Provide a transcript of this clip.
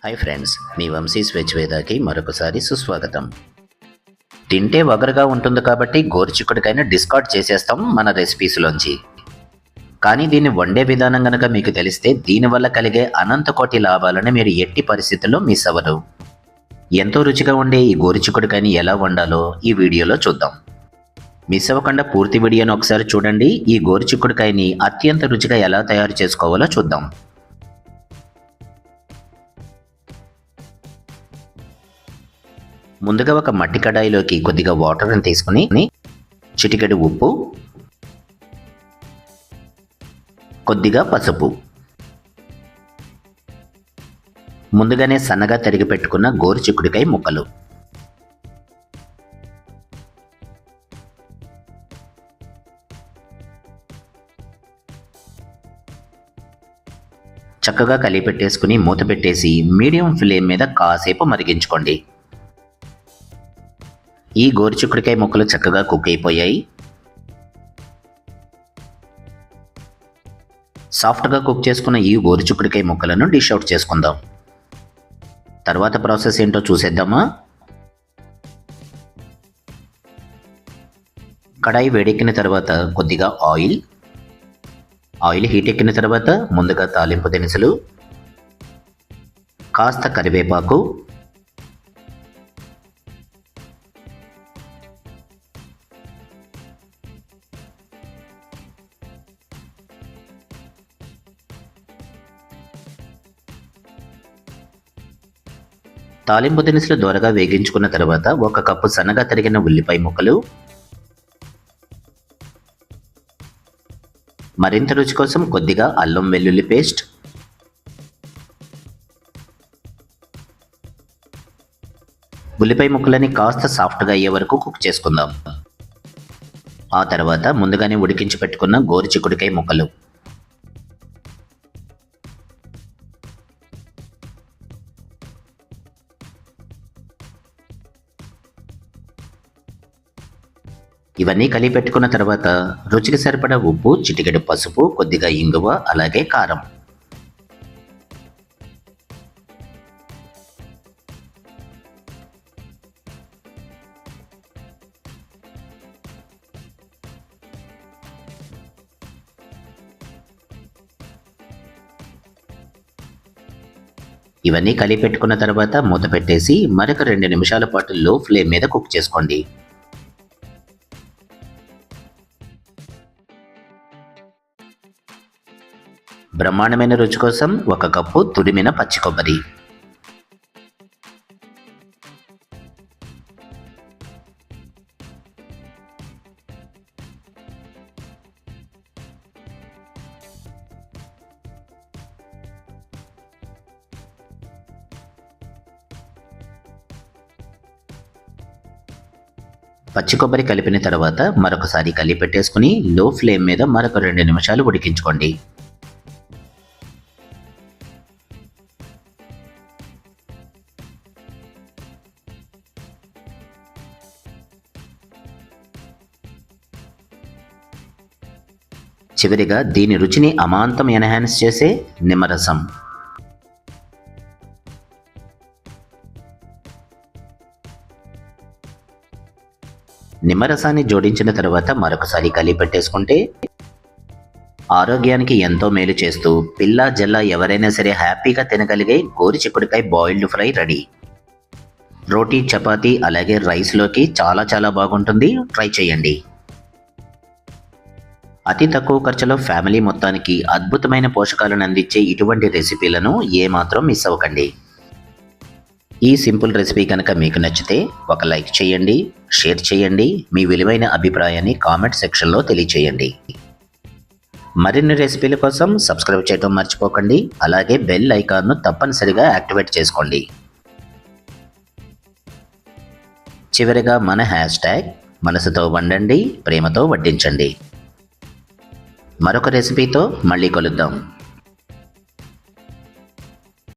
Hi friends, మీ వంశీ స్వేచ్ఛవేదాకి మరొకసారి సుస్వాగతం. తింటే వగరుగా ఉంటుంది కాబట్టి గోరుచిక్కుడుకాయని డిస్కార్డ్ చేసేస్తాం మన రెసిపీస్లోంచి. కానీ దీన్ని వండే విధానం కనుక మీకు తెలిస్తే దీనివల్ల కలిగే అనంత కోటి లాభాలను మీరు ఎట్టి పరిస్థితుల్లో మిస్ అవ్వరు. ఎంతో రుచిగా ఉండే ఈ గోరుచిక్కుడుకాయని ఎలా వండాలో ఈ వీడియోలో చూద్దాం. మిస్ అవ్వకుండా పూర్తి వీడియోను ఒకసారి చూడండి. ఈ గోరుచిక్కుడుకాయని అత్యంత రుచిగా ఎలా తయారు చేసుకోవాలో చూద్దాం. ముందుగా ఒక మట్టి కడాయిలోకి కొద్దిగా వాటర్ని తీసుకుని చిటికెడు ఉప్పు, కొద్దిగా పసుపు, ముందుగానే సన్నగా తరిగి పెట్టుకున్న గోరుచిక్కుడుకాయ ముక్కలు, చక్కగా కలిపెట్టేసుకుని మూత పెట్టేసి మీడియం ఫ్లేమ్ మీద కాసేపు మరిగించుకోండి. ఈ గోరుచిక్కుడుకాయ ముక్కలు చక్కగా కుక్ అయిపోయాయి. సాఫ్ట్గా కుక్ చేసుకున్న ఈ గోరుచిక్కుడుకాయ ముక్కలను డిష్ అవుట్ చేసుకుందాం. తర్వాత ప్రాసెస్ ఏంటో చూసేద్దామా. కడాయి వేడెక్కిన తర్వాత కొద్దిగా ఆయిల్ హీట్ ఎక్కిన తర్వాత ముందుగా తాలింపు దినుసులు, కాస్త కరివేపాకు, తాలింపు దినుసులు దోరగా వేగించుకున్న తర్వాత 1 కప్పు సన్నగా తరిగిన ఉల్లిపాయ ముక్కలు, మరింత రుచి కోసం కొద్దిగా అల్లం వెల్లుల్లి పేస్ట్, ఉల్లిపాయ ముక్కలని కాస్త సాఫ్ట్గా అయ్యే వరకు కుక్ చేసుకుందాం. ఆ తర్వాత ముందుగానే ఉడికించి పెట్టుకున్న గోరుచిక్కుడుకాయ ముక్కలు, ఇవన్నీ కలిపి పెట్టుకున్న తర్వాత రుచికి సరిపడా ఉప్పు, చిటికెడు పసుపు, కొద్దిగా ఇంగువ, అలాగే కారం. ఇవన్నీ కలిపి పెట్టుకున్న తర్వాత మూత పెట్టేసి మరొక 2 నిమిషాల పాటు లో ఫ్లేమ్ మీద కుక్ చేసుకోండి. బ్రహ్మాండమైన రుచి కోసం 1 కప్పు తురిమిన పచ్చి కొబ్బరి, పచ్చి కొబ్బరి కలిపిన తర్వాత మరొకసారి కలిపి పెట్టేసుకుని లో ఫ్లేమ్ మీద మరొక 2 నిమిషాలు ఉడికించుకోండి. చివరిగా దీని రుచిని అమాంతం ఎన్హాన్స్ చేసే నిమ్మరసం. నిమ్మరసాన్ని జోడించిన తర్వాత మరొకసారి కలిపి పెట్టేసుకుంటే ఆరోగ్యానికి ఎంతో మేలు చేస్తూ పిల్ల జల్ల ఎవరైనా సరే హ్యాపీగా తినగలిగే గోరుచిక్కుడుకాయ బాయిల్డ్ ఫ్రై రెడీ. రోటీ, చపాతీ అలాగే రైస్లోకి చాలా బాగుంటుంది. ట్రై చేయండి. అతి తక్కువ ఖర్చులో ఫ్యామిలీ మొత్తానికి అద్భుతమైన పోషకాలను అందించే ఇటువంటి రెసిపీలను ఏమాత్రం మిస్ అవ్వకండి. ఈ సింపుల్ రెసిపీ కనుక మీకు నచ్చితే ఒక లైక్ చేయండి, షేర్ చేయండి, మీ విలువైన అభిప్రాయాన్ని కామెంట్ సెక్షన్లో తెలియచేయండి. మరిన్ని రెసిపీల కోసం సబ్స్క్రైబ్ చేయడం మర్చిపోకండి. అలాగే బెల్ ఐకాన్ను తప్పనిసరిగా యాక్టివేట్ చేసుకోండి. చివరిగా మన హ్యాష్ట్యాగ్ మనసుతో వండండి, ప్రేమతో వడ్డించండి. మరొక రెసిపీతో మళ్ళీ కలుద్దాం.